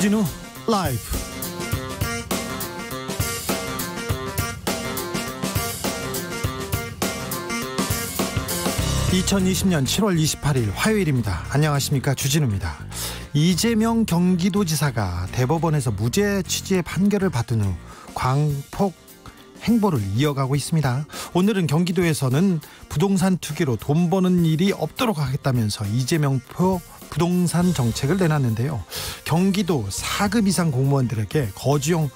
주진우 라이브. 2020년 7월 28일 화요일입니다. 안녕하십니까, 주진우입니다. 이재명 경기도지사가 대법원에서 무죄 취지의 판결을 받은 후 광폭 행보를 이어가고 있습니다. 오늘은 경기도에서는 부동산 투기로 돈 버는 일이 없도록 하겠다면서 이재명표 부동산 정책을 내놨는데요. 경기도 4급 이상 공무원들에게 거주용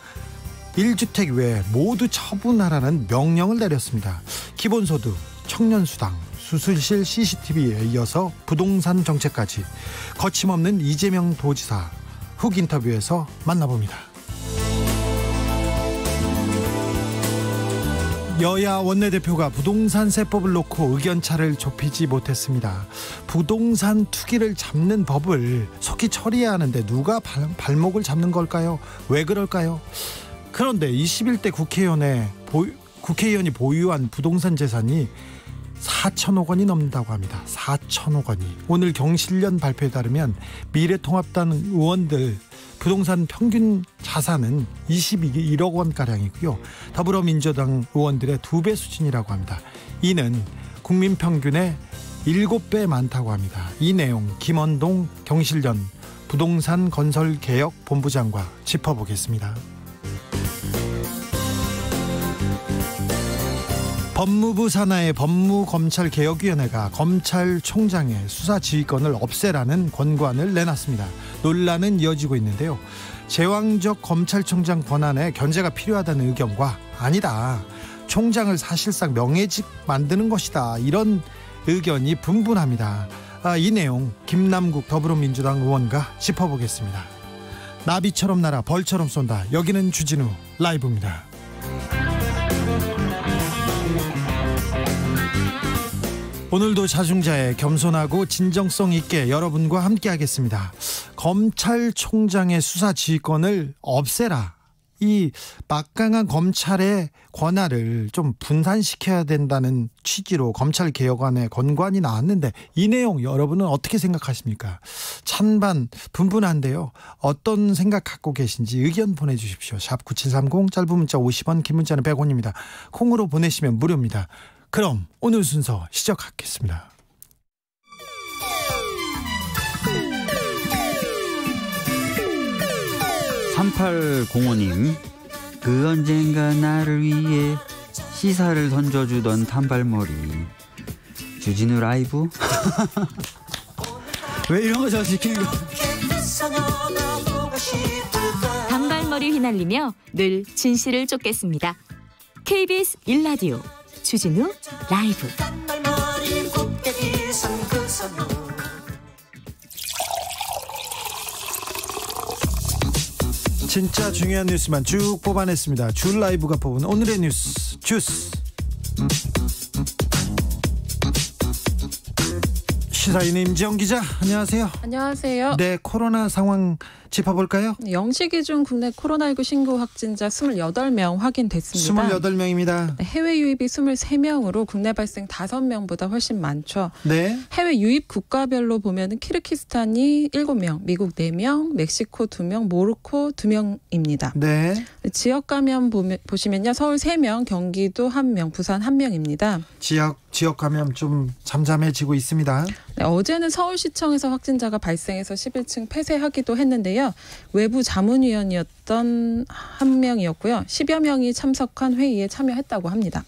1주택 외에 모두 처분하라는 명령을 내렸습니다. 기본소득, 청년수당, 수술실 CCTV에 이어서 부동산 정책까지 거침없는 이재명 도지사 훅 인터뷰에서 만나봅니다. 여야 원내대표가 부동산 세법을 놓고 의견차를 좁히지 못했습니다. 부동산 투기를 잡는 법을 속히 처리해야 하는데 누가 발목을 잡는 걸까요? 왜 그럴까요? 그런데 21대 국회의원이 보유한 부동산 재산이 4천억 원이 넘는다고 합니다. 4천억 원이. 오늘 경실련 발표에 따르면 미래통합당 의원들 부동산 평균 자산은 21억 원가량이고요. 더불어민주당 의원들의 2배 수준이라고 합니다. 이는 국민 평균의 7배 많다고 합니다. 이 내용 김원동 경실련 부동산 건설 개혁 본부장과 짚어보겠습니다. 법무부 산하의 법무검찰개혁위원회가 검찰총장의 수사지휘권을 없애라는 권고안을 내놨습니다. 논란은 이어지고 있는데요. 제왕적 검찰총장 권한에 견제가 필요하다는 의견과 아니다, 총장을 사실상 명예직 만드는 것이다, 이런 의견이 분분합니다. 이 내용 김남국 더불어민주당 의원과 짚어보겠습니다. 나비처럼 날아 벌처럼 쏜다. 여기는 주진우 라이브입니다. 오늘도 자중자애, 겸손하고 진정성 있게 여러분과 함께 하겠습니다. 검찰총장의 수사지휘권을 없애라. 이 막강한 검찰의 권한을 좀 분산시켜야 된다는 취지로 검찰개혁안의 권고안이 나왔는데 이 내용 여러분은 어떻게 생각하십니까? 찬반 분분한데요. 어떤 생각 갖고 계신지 의견 보내주십시오. 샵 9730, 짧은 문자 50원, 긴 문자는 100원입니다. 콩으로 보내시면 무료입니다. 그럼 오늘 순서 시작하겠습니다. (3805님) 그 언젠가 나를 위해 시사를 던져주던 단발머리 주진우 라이브. 왜 이런 거 저 시키는 거? 단발머리 휘날리며 늘 진실을 쫓겠습니다. KBS 1라디오 주진우 라이브. 진짜 중요한 뉴스만 쭉 뽑아냈습니다. 줄 라이브가 뽑은 오늘의 뉴스 주스. 시사인 임지영 기자, 안녕하세요. 안녕하세요. 네, 코로나 상황 짚어볼까요? 0시 기준 국내 코로나19 신규 확진자 28명 확인됐습니다. 28명입니다. 해외 유입이 23명으로 국내 발생 5명보다 훨씬 많죠. 네. 해외 유입 국가별로 보면 키르기스탄이 7명, 미국 4명, 멕시코 2명, 모로코 2명입니다. 네. 지역 감염 보시면요. 서울 3명, 경기도 1명, 부산 1명입니다. 지역 감염 좀 잠잠해지고 있습니다. 네, 어제는 서울시청에서 확진자가 발생해서 11층 폐쇄하기도 했는데요. 외부 자문위원이었던 한 명이었고요. 10여 명이 참석한 회의에 참여했다고 합니다.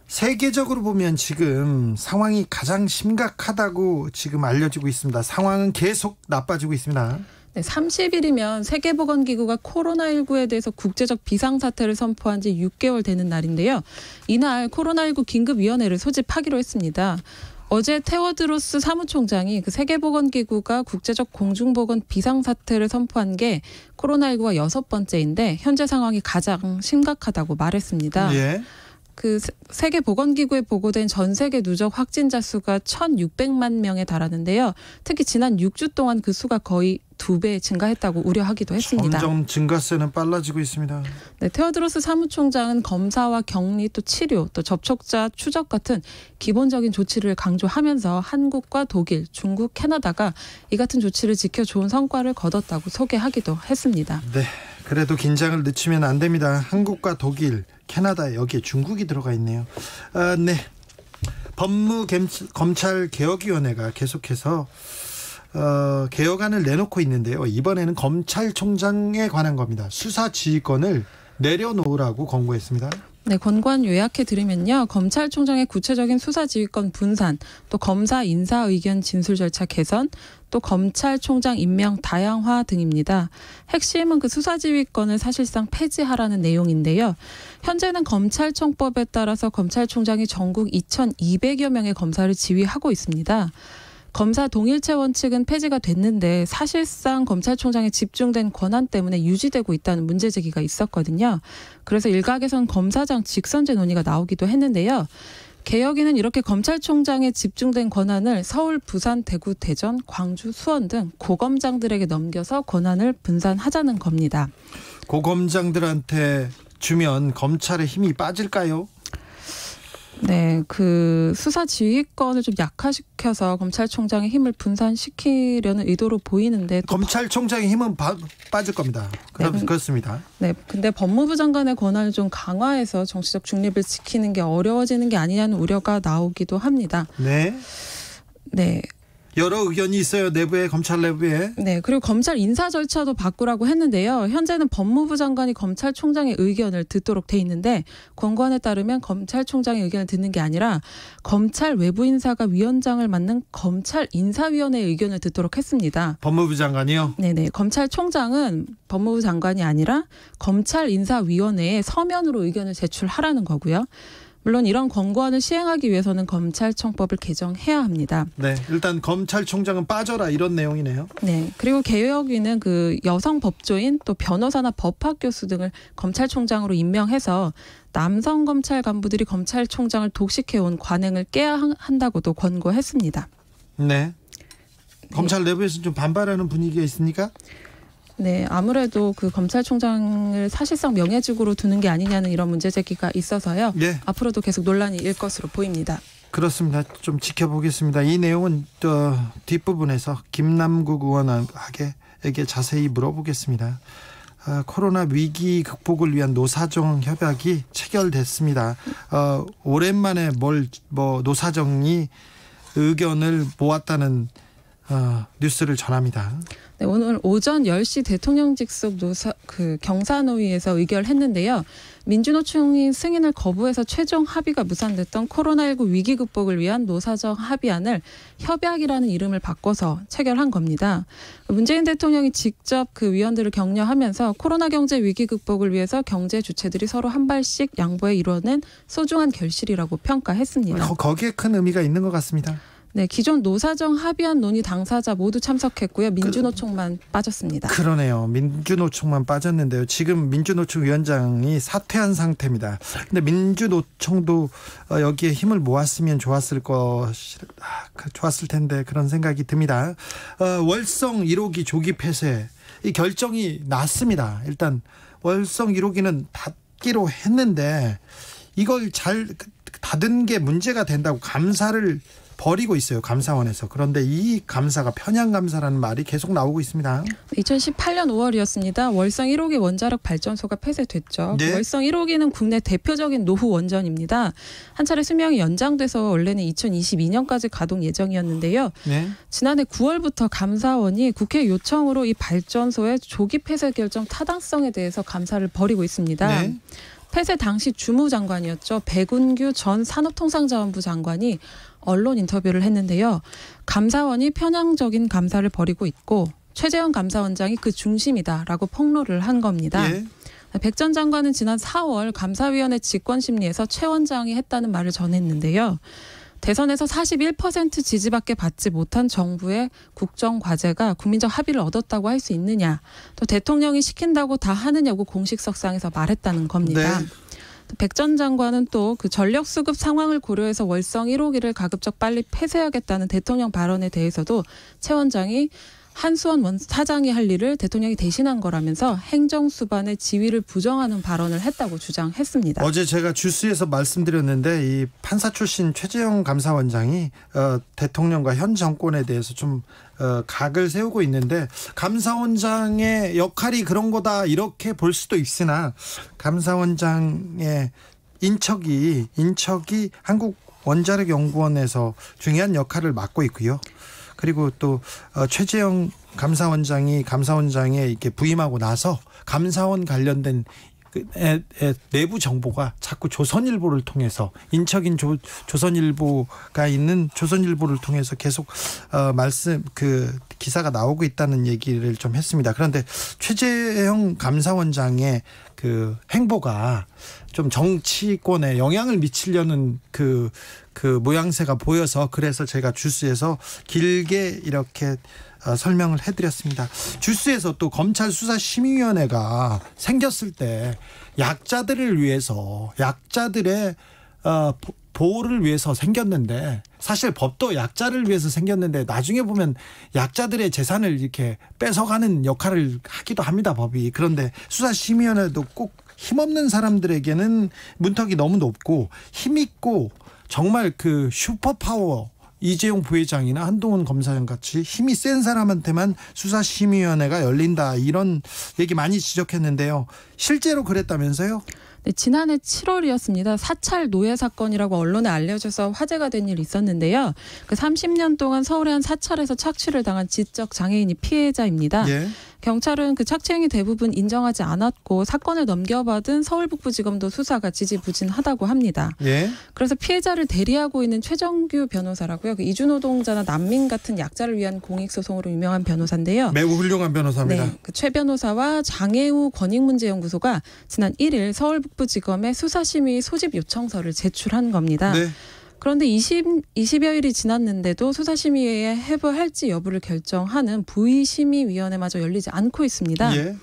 세계적으로 보면 지금 상황이 가장 심각하다고 지금 알려지고 있습니다. 상황은 계속 나빠지고 있습니다. 네, 30일이면 세계보건기구가 코로나19에 대해서 국제적 비상사태를 선포한 지 6개월 되는 날인데요. 이날 코로나19 긴급위원회를 소집하기로 했습니다. 어제 테워드로스 사무총장이 그 세계보건기구가 국제적 공중보건 비상사태를 선포한 게 코로나19가 6번째인데 현재 상황이 가장 심각하다고 말했습니다. 예. 그 세계보건기구에 보고된 전 세계 누적 확진자 수가 1,600만 명에 달하는데요. 특히 지난 6주 동안 그 수가 거의 2배 증가했다고 우려하기도 했습니다. 점점 증가세는 빨라지고 있습니다. 네, 테오드로스 사무총장은 검사와 격리 또 치료 또 접촉자 추적 같은 기본적인 조치를 강조하면서 한국과 독일, 중국, 캐나다가 이 같은 조치를 지켜 좋은 성과를 거뒀다고 소개하기도 했습니다. 네, 그래도 긴장을 늦추면 안 됩니다. 한국과 독일, 캐나다 여기에 중국이 들어가 있네요. 네, 법무검찰개혁위원회가 계속해서 개혁안을 내놓고 있는데요. 이번에는 검찰총장에 관한 겁니다. 수사지휘권을 내려놓으라고 권고했습니다. 네, 권고안 요약해 드리면요. 검찰총장의 구체적인 수사지휘권 분산, 또 검사 인사 의견 진술 절차 개선, 또 검찰총장 임명 다양화 등입니다. 핵심은 그 수사지휘권을 사실상 폐지하라는 내용인데요. 현재는 검찰청법에 따라서 검찰총장이 전국 2,200여 명의 검사를 지휘하고 있습니다. 검사 동일체 원칙은 폐지가 됐는데 사실상 검찰총장의 집중된 권한 때문에 유지되고 있다는 문제 제기가 있었거든요. 그래서 일각에선 검사장 직선제 논의가 나오기도 했는데요. 개혁위는 이렇게 검찰총장의 집중된 권한을 서울, 부산, 대구, 대전, 광주, 수원 등 고검장들에게 넘겨서 권한을 분산하자는 겁니다. 고검장들한테 주면 검찰의 힘이 빠질까요? 네, 그 수사 지휘권을 좀 약화시켜서 검찰총장의 힘을 분산시키려는 의도로 보이는데 검찰총장의 힘은 빠질 겁니다. 그렇습니다. 네, 근데 법무부 장관의 권한을 좀 강화해서 정치적 중립을 지키는 게 어려워지는 게 아니냐는 우려가 나오기도 합니다. 네. 네. 여러 의견이 있어요. 내부에, 검찰 내부에. 네, 그리고 검찰 인사 절차도 바꾸라고 했는데요. 현재는 법무부 장관이 검찰총장의 의견을 듣도록 돼 있는데 권고안에 따르면 검찰총장의 의견을 듣는 게 아니라 검찰 외부 인사가 위원장을 맡는 검찰 인사위원회의 의견을 듣도록 했습니다. 법무부 장관이요? 네네. 검찰총장은 법무부 장관이 아니라 검찰 인사위원회에 서면으로 의견을 제출하라는 거고요. 물론 이런 권고안을 시행하기 위해서는 검찰청법을 개정해야 합니다. 네, 일단 검찰총장은 빠져라 이런 내용이네요. 네, 그리고 개혁위는 그 여성 법조인 또 변호사나 법학 교수 등을 검찰총장으로 임명해서 남성 검찰 간부들이 검찰총장을 독식해온 관행을 깨야 한다고도 권고했습니다. 네. 검찰 내부에서 좀 반발하는 분위기가 있습니까? 네, 아무래도 그 검찰총장을 사실상 명예직으로 두는 게 아니냐는 이런 문제 제기가 있어서요. 네. 앞으로도 계속 논란이 일 것으로 보입니다. 그렇습니다. 좀 지켜보겠습니다. 이 내용은 또 뒷부분에서 김남국 의원에게 자세히 물어보겠습니다. 코로나 위기 극복을 위한 노사정 협약이 체결됐습니다. 오랜만에 노사정이 의견을 모았다는 뉴스를 전합니다. 네, 오늘 오전 10시 대통령 직속 경사노위에서 의결했는데요. 민주노총이 승인을 거부해서 최종 합의가 무산됐던 코로나19 위기 극복을 위한 노사정 합의안을 협약이라는 이름을 바꿔서 체결한 겁니다. 문재인 대통령이 직접 그 위원들을 격려하면서 코로나 경제 위기 극복을 위해서 경제 주체들이 서로 한 발씩 양보해 이뤄낸 소중한 결실이라고 평가했습니다. 거기에 큰 의미가 있는 것 같습니다. 네, 기존 노사정 합의안 논의 당사자 모두 참석했고요. 민주노총만 빠졌습니다. 그러네요. 민주노총만 빠졌는데요. 지금 민주노총 위원장이 사퇴한 상태입니다. 근데 민주노총도 여기에 힘을 모았으면 좋았을 텐데 그런 생각이 듭니다. 월성 1호기 조기 폐쇄 이 결정이 났습니다. 일단 월성 1호기는 닫기로 했는데 이걸 잘 닫은 게 문제가 된다고 감사를 버리고 있어요. 감사원에서. 그런데 이 감사가 편향감사라는 말이 계속 나오고 있습니다. 2018년 5월이었습니다. 월성 1호기 원자력 발전소가 폐쇄됐죠. 네. 월성 1호기는 국내 대표적인 노후 원전입니다. 한 차례 수명이 연장돼서 원래는 2022년까지 가동 예정이었는데요. 네. 지난해 9월부터 감사원이 국회 요청으로 이 발전소의 조기 폐쇄 결정 타당성에 대해서 감사를 벌이고 있습니다. 네. 폐쇄 당시 주무장관이었죠. 백운규 전 산업통상자원부 장관이 언론 인터뷰를 했는데요. 감사원이 편향적인 감사를 벌이고 있고 최재형 감사원장이 그 중심이다라고 폭로를 한 겁니다. 예. 백 전 장관은 지난 4월 감사위원회 직권심리에서 최 원장이 했다는 말을 전했는데요. 대선에서 41% 지지밖에 받지 못한 정부의 국정과제가 국민적 합의를 얻었다고 할 수 있느냐. 또 대통령이 시킨다고 다 하느냐고 공식석상에서 말했다는 겁니다. 네. 백 전 장관은 또 그 전력 수급 상황을 고려해서 월성 1호기를 가급적 빨리 폐쇄하겠다는 대통령 발언에 대해서도 최 원장이 한수원 사장이 할 일을 대통령이 대신한 거라면서 행정수반의 지위를 부정하는 발언을 했다고 주장했습니다. 어제 제가 주스에서 말씀드렸는데 이 판사 출신 최재형 감사원장이 대통령과 현 정권에 대해서 좀 각을 세우고 있는데 감사원장의 역할이 그런 거다 이렇게 볼 수도 있으나 감사원장의 인척이 한국원자력연구원에서 중요한 역할을 맡고 있고요. 그리고 또 최재형 감사원장이 감사원장에 이렇게 부임하고 나서 감사원 관련된 내부 정보가 자꾸 조선일보를 통해서 인척인 조선일보가 있는 조선일보를 통해서 계속 기사가 나오고 있다는 얘기를 좀 했습니다. 그런데 최재형 감사원장의 그 행보가 좀 정치권에 영향을 미치려는 그 모양새가 보여서 그래서 제가 주스에서 길게 이렇게 설명을 해드렸습니다. 주스에서 또 검찰 수사심의위원회가 생겼을 때 약자들을 위해서 약자들의 보호를 위해서 생겼는데 사실 법도 약자를 위해서 생겼는데 나중에 보면 약자들의 재산을 이렇게 뺏어가는 역할을 하기도 합니다, 법이. 그런데 수사심의위원회도 꼭 힘없는 사람들에게는 문턱이 너무 높고 힘있고 정말 그 슈퍼파워 이재용 부회장이나 한동훈 검사장 같이 힘이 센 사람한테만 수사심의위원회가 열린다 이런 얘기 많이 지적했는데요. 실제로 그랬다면서요? 네, 지난해 7월이었습니다. 사찰 노예 사건이라고 언론에 알려져서 화제가 된 일이 있었는데요. 그 30년 동안 서울의 한 사찰에서 착취를 당한 지적 장애인이 피해자입니다. 예. 경찰은 그 착취행위 대부분 인정하지 않았고 사건을 넘겨받은 서울북부지검도 수사가 지지부진하다고 합니다. 예. 그래서 피해자를 대리하고 있는 최정규 변호사라고요. 그 이주노동자나 난민 같은 약자를 위한 공익소송으로 유명한 변호사인데요. 매우 훌륭한 변호사입니다. 네, 그 최 변호사와 장애우 권익문제연구소가 지난 1일 서울북부지검에 수사심의 소집 요청서를 제출한 겁니다. 네. 그런데 20여일이 지났는데도 수사심의회에 회부할지 여부를 결정하는 부의심의위원회마저 열리지 않고 있습니다. 예.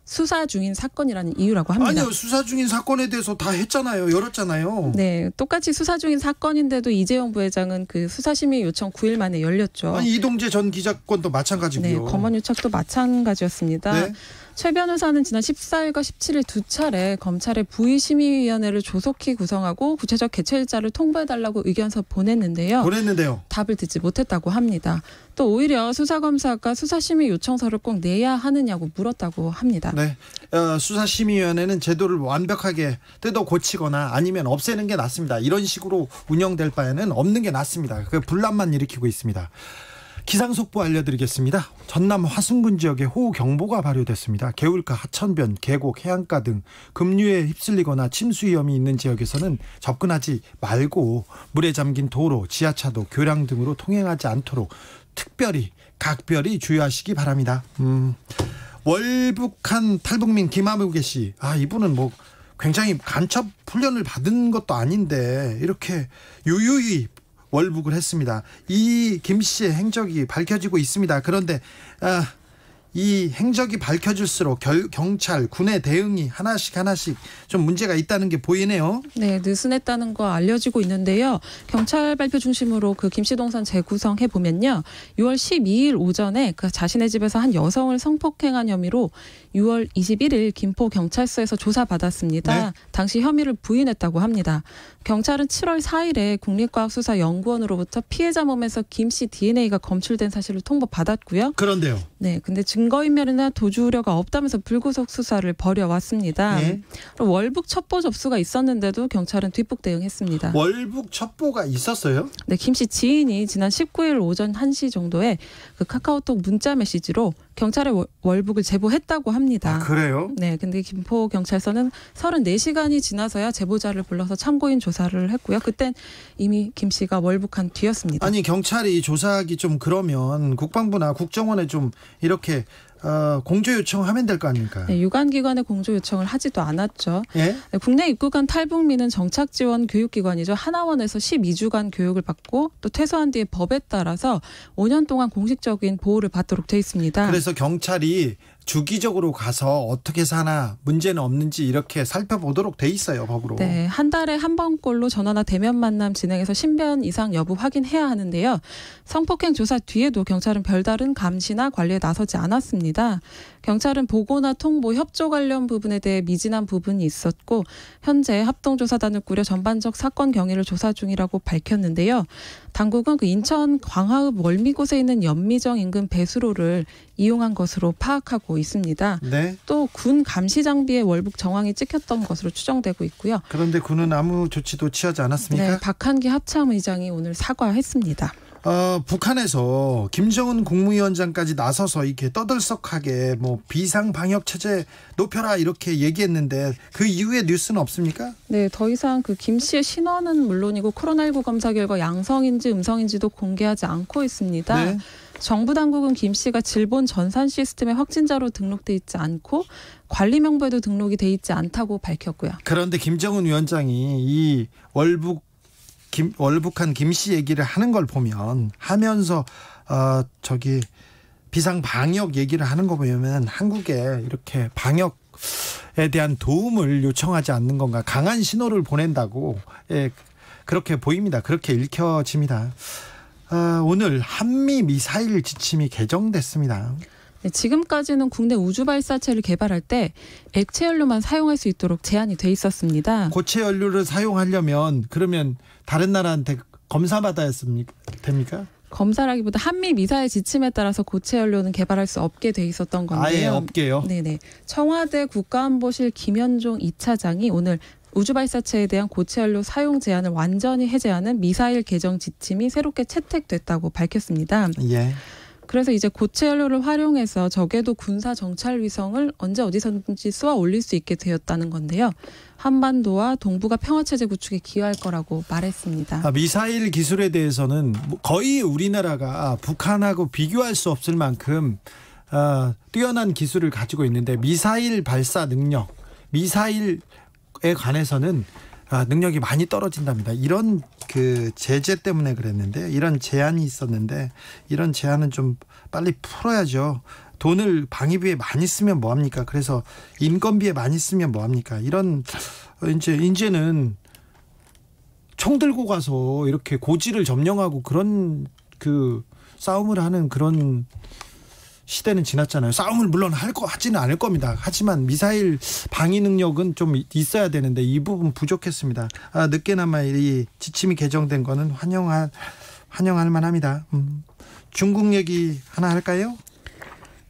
수사 중인 사건이라는 이유라고 합니다. 아니요. 수사 중인 사건에 대해서 다 했잖아요. 열었잖아요. 네, 똑같이 수사 중인 사건인데도 이재용 부회장은 그 수사심의 요청 9일 만에 열렸죠. 아니 이동재 전 기자건도 마찬가지고요. 네, 검언 유착도 마찬가지였습니다. 네. 최 변호사는 지난 14일과 17일 두 차례 검찰의 부의심의위원회를 조속히 구성하고 구체적 개최일자를 통보해달라고 의견서 보냈는데요. 답을 듣지 못했다고 합니다. 또 오히려 수사검사가 수사심의 요청서를 꼭 내야 하느냐고 물었다고 합니다. 네, 수사심의위원회는 제도를 완벽하게 뜯어 고치거나 아니면 없애는 게 낫습니다. 이런 식으로 운영될 바에는 없는 게 낫습니다. 그 분란만 일으키고 있습니다. 기상속보 알려드리겠습니다. 전남 화순군 지역에 호우경보가 발효됐습니다. 개울가, 하천변, 계곡, 해안가 등 급류에 휩쓸리거나 침수 위험이 있는 지역에서는 접근하지 말고 물에 잠긴 도로, 지하차도, 교량 등으로 통행하지 않도록 각별히 주의하시기 바랍니다. 월북한 탈북민 김아무개 씨, 이분은 뭐 굉장히 간첩 훈련을 받은 것도 아닌데 이렇게 유유히 월북을 했습니다. 이 김 씨의 행적이 밝혀지고 있습니다. 그런데 이 행적이 밝혀질수록 경찰, 군의 대응이 하나씩 좀 문제가 있다는 게 보이네요. 네, 느슨했다는 거 알려지고 있는데요. 경찰 발표 중심으로 그 김씨 동선 재구성해 보면요. 6월 12일 오전에 그 자신의 집에서 한 여성을 성폭행한 혐의로 6월 21일 김포경찰서에서 조사받았습니다. 네. 당시 혐의를 부인했다고 합니다. 경찰은 7월 4일에 국립과학수사연구원으로부터 피해자 몸에서 김씨 DNA가 검출된 사실을 통보받았고요. 그런데요. 네, 근데 증거인멸이나 도주 우려가 없다면서 불구속 수사를 벌여왔습니다. 네. 월북 첩보 접수가 있었는데도 경찰은 뒷북 대응했습니다. 월북 첩보가 있었어요? 네, 김씨 지인이 지난 19일 오전 1시 정도에 그 카카오톡 문자 메시지로 경찰에 월북을 제보했다고 합니다. 그래요? 네, 근데 김포경찰서는 34시간이 지나서야 제보자를 불러서 참고인 조사를 했고요. 그땐 이미 김 씨가 월북한 뒤였습니다. 아니 경찰이 조사하기 좀 그러면 국방부나 국정원에 좀 이렇게 공조 요청하면 될 거 아닙니까? 네, 유관기관에 공조 요청을 하지도 않았죠. 예? 네, 국내 입국한 탈북민은 정착지원 교육기관이죠. 하나원에서 12주간 교육을 받고 또 퇴소한 뒤에 법에 따라서 5년 동안 공식적인 보호를 받도록 돼 있습니다. 그래서 경찰이 주기적으로 가서 어떻게 사나 문제는 없는지 이렇게 살펴보도록 돼 있어요, 법으로. 네, 한 달에 한 번꼴로 전화나 대면 만남 진행해서 신변 이상 여부 확인해야 하는데요. 성폭행 조사 뒤에도 경찰은 별다른 감시나 관리에 나서지 않았습니다. 경찰은 보고나 통보, 협조 관련 부분에 대해 미진한 부분이 있었고 현재 합동조사단을 꾸려 전반적 사건 경위를 조사 중이라고 밝혔는데요. 당국은 그 인천 광화읍 월미곳에 있는 연미정 인근 배수로를 이용한 것으로 파악하고 있습니다. 네. 또 군 감시 장비에 월북 정황이 찍혔던 것으로 추정되고 있고요. 그런데 군은 아무 조치도 취하지 않았습니까? 네, 박한기 합참의장이 오늘 사과했습니다. 북한에서 김정은 국무위원장까지 나서서 이렇게 떠들썩하게 뭐 비상 방역 체제 높여라 이렇게 얘기했는데 그 이후에 뉴스는 없습니까? 네, 더 이상 그 김 씨의 신원은 물론이고 코로나19 검사 결과 양성인지 음성인지도 공개하지 않고 있습니다. 네. 정부 당국은 김 씨가 질본 전산 시스템에 확진자로 등록돼 있지 않고 관리 명부에도 등록이 돼 있지 않다고 밝혔고요. 그런데 김정은 위원장이 이 월북한 김 씨 얘기를 하는 걸 보면 하면서 비상 방역 얘기를 하는 거 보면 한국에 이렇게 방역에 대한 도움을 요청하지 않는 건가, 강한 신호를 보낸다고 그렇게 보입니다. 그렇게 읽혀집니다. 오늘 한미 미사일 지침이 개정됐습니다. 네, 지금까지는 국내 우주 발사체를 개발할 때 액체 연료만 사용할 수 있도록 제한이 돼 있었습니다. 고체 연료를 사용하려면 그러면 다른 나라한테 검사 받아야 됩니까? 검사라기보다 한미 미사일 지침에 따라서 고체 연료는 개발할 수 없게 돼 있었던 건데요. 아예 없게요? 네네. 청와대 국가안보실 김현종 2차장이 오늘 우주 발사체에 대한 고체 연료 사용 제한을 완전히 해제하는 미사일 개정 지침이 새롭게 채택됐다고 밝혔습니다. 예. 그래서 이제 고체 연료를 활용해서 적에도 군사 정찰 위성을 언제 어디서든지 쏘아 올릴 수 있게 되었다는 건데요. 한반도와 동북아 평화체제 구축에 기여할 거라고 말했습니다. 미사일 기술에 대해서는 거의 우리나라가 북한하고 비교할 수 없을 만큼 뛰어난 기술을 가지고 있는데 미사일 발사 능력, 미사일에 관해서는 능력이 많이 떨어진답니다. 이런 그 제재 때문에 그랬는데, 이런 제한이 있었는데 이런 제한은 좀 빨리 풀어야죠. 돈을 방위비에 많이 쓰면 뭐합니까? 그래서 인건비에 많이 쓰면 뭐합니까? 이런 이제는 총 들고 가서 이렇게 고지를 점령하고 그런 그 싸움을 하는 그런 시대는 지났잖아요. 싸움을 물론 하지는 않을 겁니다. 하지만 미사일 방위 능력은 좀 있어야 되는데 이 부분 부족했습니다. 늦게나마 이 지침이 개정된 거는 환영할 만합니다. 중국 얘기 하나 할까요?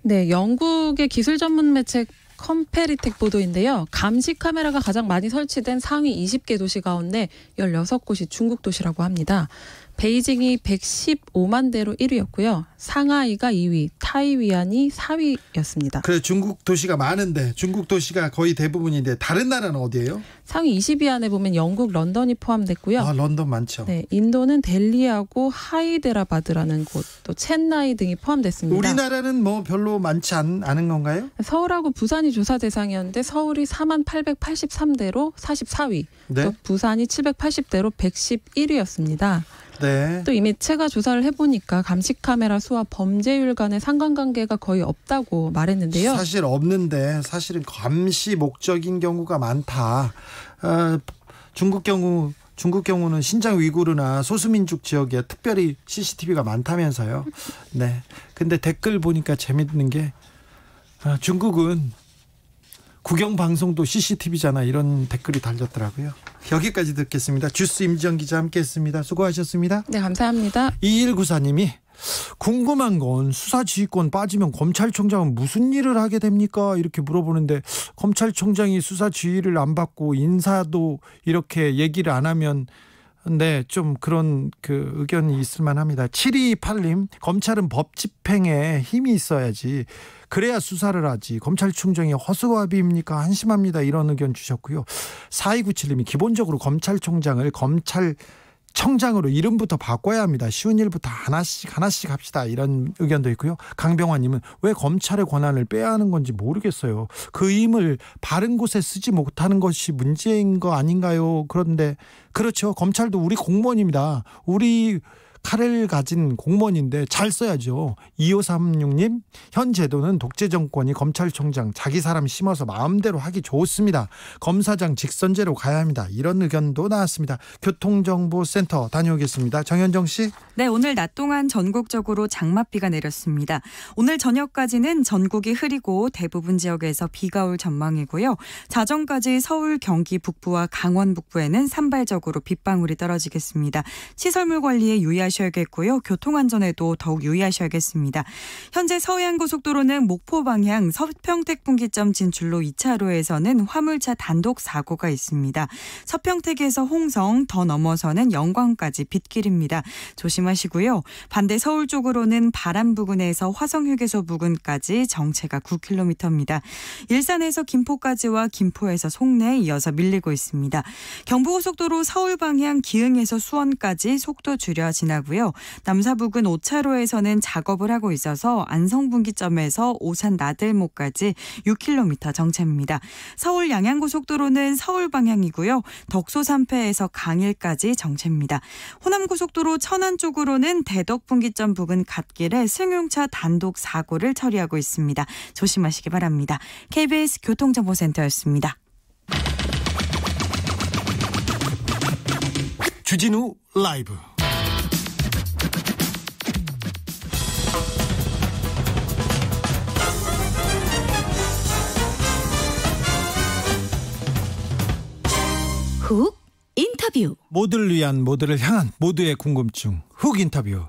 네, 영국의 기술 전문 매체 컴페리텍 보도인데요. 감시 카메라가 가장 많이 설치된 상위 20개 도시 가운데 16곳이 중국 도시라고 합니다. 베이징이 115만 대로 1위였고요. 상하이가 2위, 타이위안이 4위였습니다. 그래, 중국 도시가 많은데, 중국 도시가 거의 대부분인데 다른 나라는 어디예요? 상위 20위 안에 보면 영국 런던이 포함됐고요. 런던 많죠. 네, 인도는 델리하고 하이데라바드라는 곳, 또 첸나이 등이 포함됐습니다. 우리나라는 뭐 별로 많지 않은 건가요? 서울하고 부산이 조사 대상이었는데 서울이 4만 883대로 44위, 네. 또 부산이 780대로 111위였습니다. 네. 또 이 매체가 조사를 해보니까 감시 카메라 수와 범죄율 간의 상관관계가 거의 없다고 말했는데요. 사실 없는데 사실은 감시 목적인 경우가 많다. 중국 경우는 신장 위구르나 소수민족 지역에 특별히 CCTV가 많다면서요. 네. 근데 댓글 보니까 재밌는 게 중국은 국영 방송도 CCTV잖아, 이런 댓글이 달렸더라고요. 여기까지 듣겠습니다. 주스 임지영 기자 함께했습니다. 수고하셨습니다. 네, 감사합니다. 2194님이 궁금한 건 수사지휘권 빠지면 검찰총장은 무슨 일을 하게 됩니까? 이렇게 물어보는데, 검찰총장이 수사지휘를 안 받고 인사도 이렇게 얘기를 안 하면 좀 그런 그 의견이 있을 만합니다. 7228님, 검찰은 법 집행에 힘이 있어야지, 그래야 수사를 하지, 검찰총장이 허수아비입니까? 한심합니다. 이런 의견 주셨고요. 4297님이 기본적으로 검찰총장을 검찰청장으로 이름부터 바꿔야 합니다. 쉬운 일부터 하나씩 합시다. 이런 의견도 있고요. 강병환님은 왜 검찰의 권한을 빼야 하는 건지 모르겠어요. 그 힘을 바른 곳에 쓰지 못하는 것이 문제인 거 아닌가요? 그런데 그렇죠. 검찰도 우리 공무원입니다. 우리 칼을 가진 공무원인데 잘 써야죠. 2536님, 현 제도는 독재 정권이 검찰총장 자기 사람 심어서 마음대로 하기 좋습니다. 검사장 직선제로 가야 합니다. 이런 의견도 나왔습니다. 교통정보센터 다녀오겠습니다. 정현정 씨. 네, 오늘 낮 동안 전국적으로 장맛비가 내렸습니다. 오늘 저녁까지는 전국이 흐리고 대부분 지역에서 비가 올 전망이고요. 자정까지 서울, 경기 북부와 강원 북부에는 산발적으로 빗방울이 떨어지겠습니다. 시설물 관리에 유의하셔야겠고요. 교통안전에도 더욱 유의하셔야겠습니다. 현재 서해안고속도로는 목포 방향 서평택 분기점 진출로 2차로에서는 화물차 단독 사고가 있습니다. 서평택에서 홍성 더 넘어서는 영광까지 빗길입니다. 조심하시고요. 반대 서울 쪽으로는 바람 부근에서 화성휴게소 부근까지 정체가 9km입니다. 일산에서 김포까지와 김포에서 송내에 이어서 밀리고 있습니다. 경부고속도로 서울 방향 기흥에서 수원까지 속도 줄여 지나고요. 남사부근 5차로에서는 작업을 하고 있어서 안성분기점에서 오산 나들목까지 6km 정체입니다. 서울 양양고속도로는 서울 방향이고요. 덕소 3패에서 강일까지 정체입니다. 호남고속도로 천안 쪽으로는 대덕분기점 부근 갓길에 승용차 단독 사고를 처리하고 있습니다. 조심하시기 바랍니다. KBS 교통정보센터였습니다. 주진우 라이브. 훅 인터뷰. 모두를 위한, 모두를 향한, 모두의 궁금증 훅 인터뷰.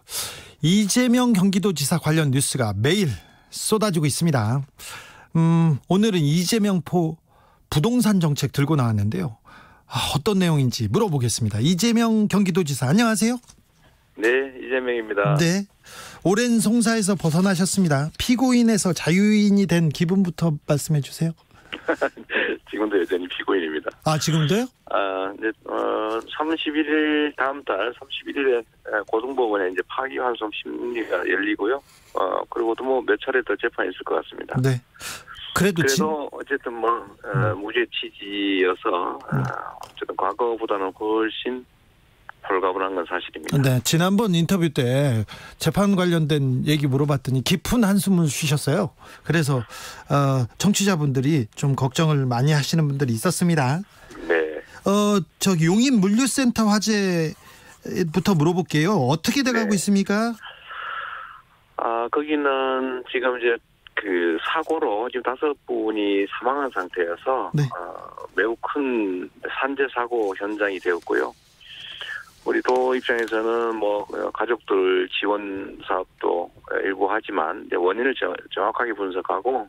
이재명 경기도지사 관련 뉴스가 매일 쏟아지고 있습니다. 오늘은 이재명 포 부동산 정책 들고 나왔는데요. 어떤 내용인지 물어보겠습니다. 이재명 경기도지사, 안녕하세요. 네, 이재명입니다. 네, 오랜 송사에서 벗어나셨습니다. 피고인에서 자유인이 된 기분부터 말씀해 주세요. 지금도 여전히 피고인입니다. 아, 지금도요? 이제 31일 다음 달 31일에 고등법원에 이제 파기환송 심리가 열리고요. 그리고 또 뭐 몇 차례 더 재판이 있을 것 같습니다. 네. 그래도 어쨌든 무죄 취지여서 어쨌든 과거보다는 훨씬 홀가분한 건 사실입니다. 네, 지난번 인터뷰 때 재판 관련된 얘기 물어봤더니 깊은 한숨을 쉬셨어요. 그래서 청취자분들이 좀 걱정을 많이 하시는 분들이 있었습니다. 네. 저기 용인 물류센터 화재부터 물어볼게요. 어떻게 돼가고 있습니까? 거기는 지금 이제 그 사고로 지금 5분이 사망한 상태여서 네. 매우 큰 산재 사고 현장이 되었고요. 우리 도 입장에서는 뭐 가족들 지원 사업도 일부 하지만 이제 원인을 정확하게 분석하고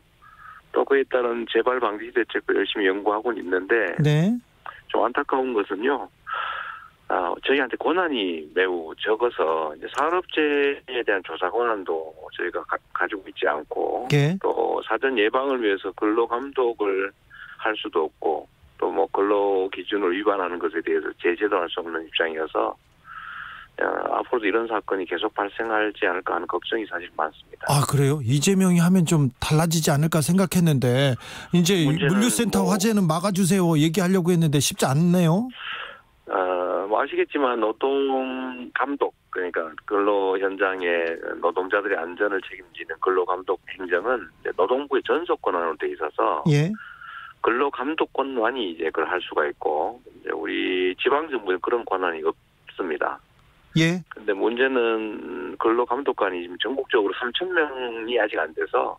또 그에 따른 재발 방지 대책도 열심히 연구하고는 있는데 네. 좀 안타까운 것은요. 저희한테 권한이 매우 적어서 이제 산업재해에 대한 조사 권한도 저희가 가지고 있지 않고 네. 또 사전 예방을 위해서 근로 감독을 할 수도 없고 또 뭐 근로 기준을 위반하는 것에 대해서 제재도 할 수 없는 입장이어서 앞으로도 이런 사건이 계속 발생하지 않을까 하는 걱정이 사실 많습니다. 아, 그래요? 이재명이 하면 좀 달라지지 않을까 생각했는데 이제 물류센터 화재는 막아주세요 얘기하려고 했는데 쉽지 않네요. 아시겠지만 노동 감독, 그러니까 근로 현장의 노동자들의 안전을 책임지는 근로 감독 행정은 노동부의 전속 권한으로 돼 있어서 예. 근로 감독권만이 이제 그걸 할 수가 있고 이제 우리 지방 정부는 그런 권한이 없습니다. 예. 근데 문제는 근로 감독관이 지금 전국적으로 3,000명이 아직 안 돼서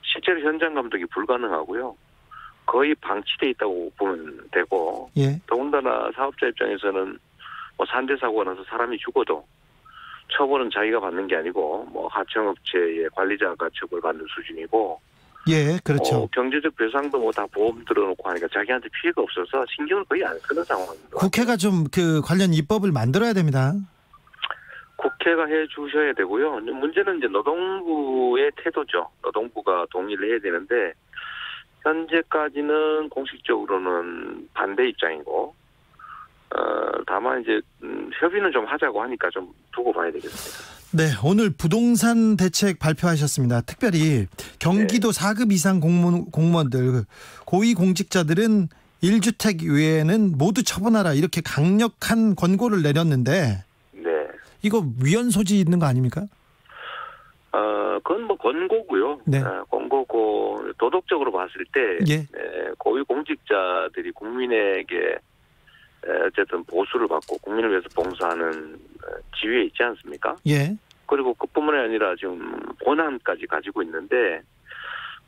실제로 현장 감독이 불가능하고요. 거의 방치돼 있다고 보면 되고 예. 더군다나 사업자 입장에서는 뭐 산재 사고가 나서 사람이 죽어도 처벌은 자기가 받는 게 아니고 뭐 하청업체의 관리자가 처벌받는 수준이고 예, 그렇죠. 경제적 배상도 뭐 다 보험 들어놓고 하니까 자기한테 피해가 없어서 신경을 거의 안 쓰는 상황입니다. 국회가 좀 그 관련 입법을 만들어야 됩니다. 국회가 해 주셔야 되고요. 문제는 이제 노동부의 태도죠. 노동부가 동의를 해야 되는데 현재까지는 공식적으로는 반대 입장이고 다만 이제 협의는 좀 하자고 하니까 좀 두고 봐야 되겠습니다. 네, 오늘 부동산 대책 발표하셨습니다. 특별히 경기도 4급 이상 공무원들, 고위공직자들은 1주택 외에는 모두 처분하라 이렇게 강력한 권고를 내렸는데 네. 이거 위헌 소지 있는 거 아닙니까? 그건 뭐 권고고요. 네. 권고고 도덕적으로 봤을 때 예. 고위 공직자들이 국민에게 어쨌든 보수를 받고 국민을 위해서 봉사하는 지위에 있지 않습니까? 예. 그리고 그뿐만이 아니라 지금 권한까지 가지고 있는데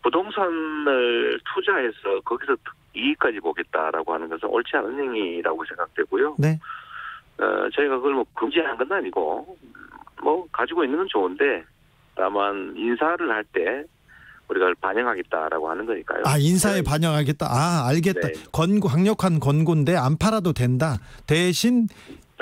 부동산을 투자해서 거기서 이익까지 보겠다라고 하는 것은 옳지 않은 행위라고 생각되고요. 네. 저희가 그걸 뭐 금지하는 건 아니고 뭐 가지고 있는 건 좋은데 다만 인사를 할 때 우리가 반영하겠다라고 하는 거니까요. 아, 인사에 반영하겠다. 아, 알겠다. 네. 권고, 강력한 권고인데 안 팔아도 된다. 대신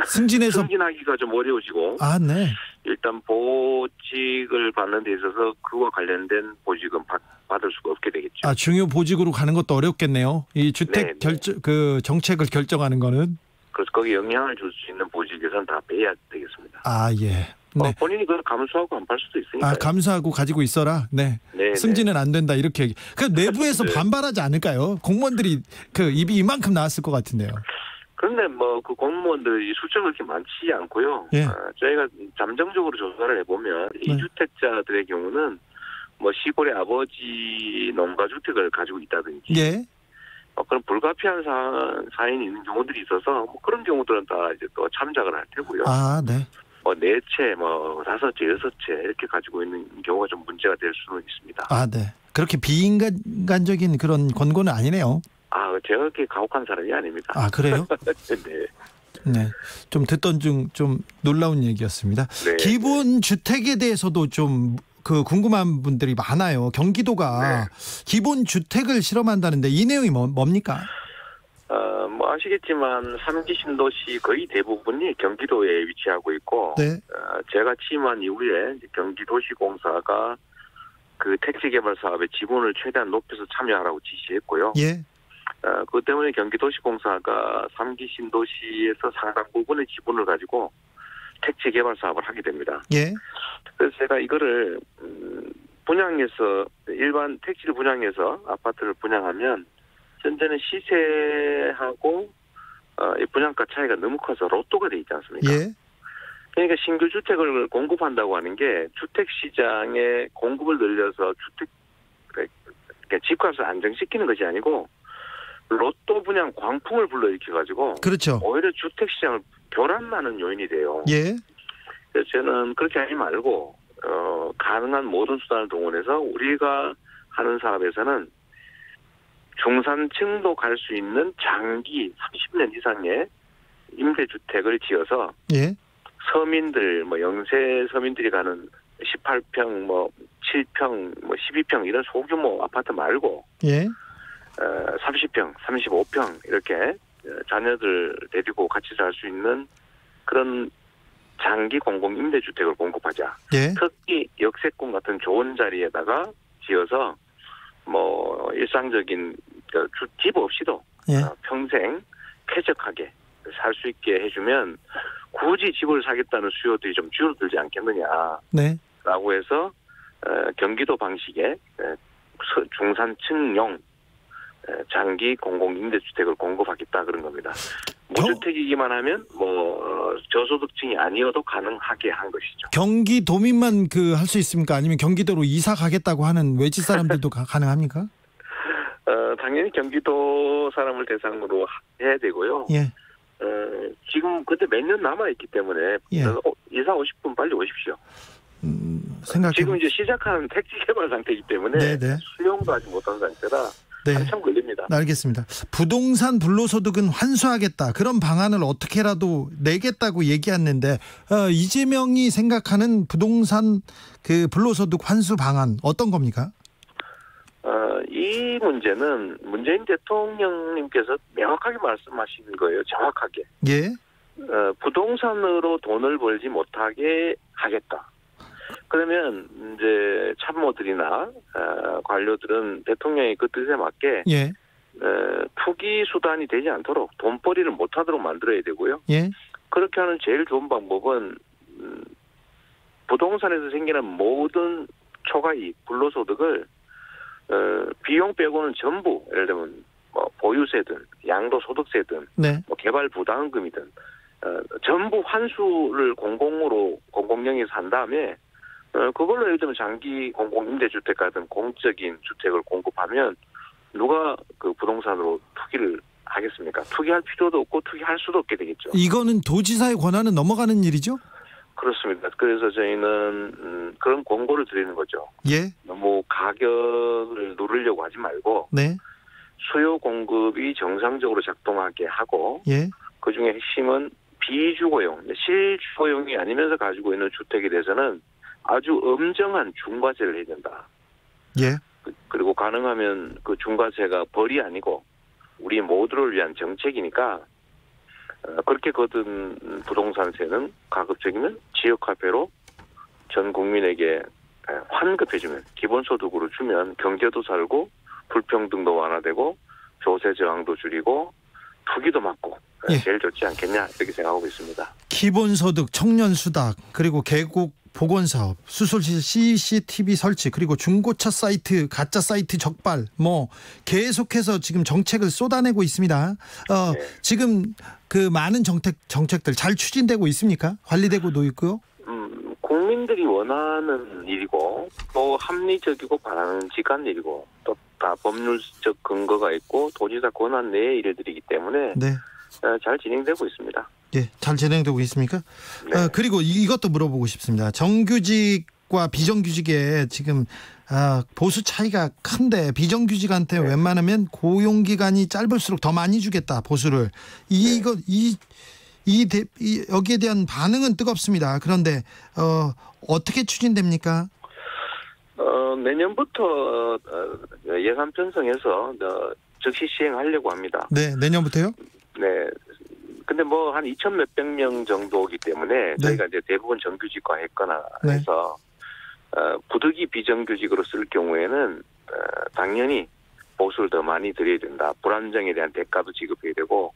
승진하기가 좀 어려우시고 아, 네. 일단 보직을 받는 데 있어서 그와 관련된 보직은 받을 수가 없게 되겠죠. 아, 중요 보직으로 가는 것도 어렵겠네요. 이 주택 네, 결정 그 정책을 결정하는 거는. 그래서 거기 영향을 줄 수 있는 보직에서는 다 빼야 되겠습니다. 아, 예. 네. 본인이 그걸 감수하고 안 팔 수도 있으니까. 아, 감수하고 가지고 있어라. 네. 네, 승진은 안 된다 이렇게. 그 내부에서 네. 반발하지 않을까요? 공무원들이 그 입이 이만큼 나왔을 것 같은데요. 그런데 뭐 그 공무원들이 숫자가 그렇게 많지 않고요. 예. 저희가 잠정적으로 조사를 해보면 네. 이주택자들의 경우는 뭐 시골의 아버지 농가 주택을 가지고 있다든지 예. 그런 불가피한 사인이 있는 경우들이 있어서 뭐 그런 경우들은 다 이제 또 참작을 할 테고요. 아, 네. 뭐 4채, 뭐 5채, 6채 이렇게 가지고 있는 경우가 좀 문제가 될 수는 있습니다. 아, 네. 그렇게 비인간적인 그런 권고는 아니네요. 제가 그렇게 가혹한 사람이 아닙니다. 아, 그래요? 네. 네. 좀 듣던 중 좀 놀라운 얘기였습니다. 네. 기본 주택에 대해서도 좀 그 궁금한 분들이 많아요. 경기도가 기본 주택을 실험한다는데 이 내용이 뭡니까? 뭐 아시겠지만 3기 신도시 거의 대부분이 경기도에 위치하고 있고 네. 제가 취임한 이후에 이제 경기도시공사가 그 택지 개발 사업의 지분을 최대한 높여서 참여하라고 지시했고요. 예. 그 때문에 경기도시공사가 3기 신도시에서 상당 부분의 지분을 가지고 택지 개발 사업을 하게 됩니다. 예. 그래서 제가 이거를 분양해서 일반 택지를 분양해서 아파트를 분양하면 현재는 시세하고 이 분양가 차이가 너무 커서 로또가 돼 있지 않습니까? 예. 그러니까 신규 주택을 공급한다고 하는 게 주택 시장의 공급을 늘려서 그러니까 집값을 안정시키는 것이 아니고 로또 분양 광풍을 불러일으켜가지고 그렇죠. 오히려 주택 시장을 교란하는 요인이 돼요. 예. 그래서 저는 그렇게 하지 말고 가능한 모든 수단을 동원해서 우리가 하는 사업에서는 중산층도 갈 수 있는 장기 30년 이상의 임대주택을 지어서 예. 서민들 뭐 영세 서민들이 가는 18평 뭐 7평 뭐 12평 이런 소규모 아파트 말고 예. 30평, 35평 이렇게 자녀들 데리고 같이 살 수 있는 그런 장기 공공 임대주택을 공급하자. 예. 특히 역세권 같은 좋은 자리에다가 지어서 뭐 일상적인 집 없이도 예. 평생 쾌적하게 살 수 있게 해주면 굳이 집을 사겠다는 수요들이 좀 줄어들지 않겠느냐라고 네. 해서 경기도 방식의 중산층용 장기 공공 임대주택을 공급하겠다 그런 겁니다. 무주택이기만 하면 뭐 저소득층이 아니어도 가능하게 한 것이죠. 경기도민만 그 할 수 있습니까? 아니면 경기도로 이사 가겠다고 하는 외지 사람들도 가능합니까? 당연히 경기도 사람을 대상으로 해야 되고요. 예. 지금 그때 몇 년 남아 있기 때문에 예. 이사 오실 분 빨리 오십시오. 생각해. 지금 이제 시작하는 택지 개발 상태이기 때문에 네네. 수용도 하지 못한 상태라 네. 한참 걸립니다. 알겠습니다. 부동산 불로소득은 환수하겠다. 그런 방안을 어떻게라도 내겠다고 얘기했는데 이재명이 생각하는 부동산 그 불로소득 환수 방안 어떤 겁니까? 이 문제는 문재인 대통령님께서 명확하게 말씀하신 거예요. 정확하게. 예. 부동산으로 돈을 벌지 못하게 하겠다. 그러면 이제 참모들이나 관료들은 대통령의 그 뜻에 맞게 예. 투기 수단이 되지 않도록 돈벌이를 못하도록 만들어야 되고요. 예. 그렇게 하는 제일 좋은 방법은 부동산에서 생기는 모든 초과이익, 불로소득을 비용 빼고는 전부 예를 들면 뭐 보유세든 양도소득세든 네. 뭐 개발부담금이든 전부 환수를 공공용에서 한 다음에 그걸로 예를 들면 장기 공공임대주택 같은 공적인 주택을 공급하면 누가 그 부동산으로 투기를 하겠습니까? 투기할 필요도 없고 투기할 수도 없게 되겠죠. 이거는 도지사의 권한은 넘어가는 일이죠? 그렇습니다. 그래서 저희는 그런 권고를 드리는 거죠. 예. 너무 가격을 누르려고 하지 말고 네. 수요 공급이 정상적으로 작동하게 하고 예. 그중에 핵심은 비주거용, 실주거용이 아니면서 가지고 있는 주택에 대해서는 아주 엄정한 중과세를 해야 된다. 예. 그리고 가능하면 그 중과세가 벌이 아니고 우리 모두를 위한 정책이니까 그렇게 거둔 부동산세는 가급적이면 지역화폐로 전 국민에게 환급해주면 기본소득으로 주면 경제도 살고 불평등도 완화되고 조세 저항도 줄이고 투기도 막고 예. 제일 좋지 않겠냐 이렇게 생각하고 있습니다. 기본소득, 청년수당, 그리고 계곡 복원사업, 수술실 CCTV 설치, 그리고 중고차 사이트, 가짜 사이트 적발, 계속해서 지금 정책을 쏟아내고 있습니다. 네. 지금 그 많은 정책들 잘 추진되고 있습니까? 관리되고도 있고요. 국민들이 원하는 일이고 또 합리적이고 바람직한 일이고 또 다 법률적 근거가 있고 도지사 권한 내의 일들이기 때문에 네. 잘 진행되고 있습니다. 예, 잘 진행되고 있습니까? 네. 그리고 이것도 물어보고 싶습니다. 정규직과 비정규직에 지금 보수 차이가 큰데 비정규직한테 네. 웬만하면 고용기간이 짧을수록 더 많이 주겠다, 보수를. 여기에 대한 반응은 뜨겁습니다. 그런데 어떻게 추진됩니까? 내년부터 예산 편성해서 즉시 시행하려고 합니다. 네, 내년부터요? 네. 근데 한 2천 몇백 명 정도이기 때문에 저희가 이제 대부분 정규직화 했거나 해서 부득이 비정규직으로 쓸 경우에는 당연히 보수를 더 많이 드려야 된다. 불안정에 대한 대가도 지급해야 되고.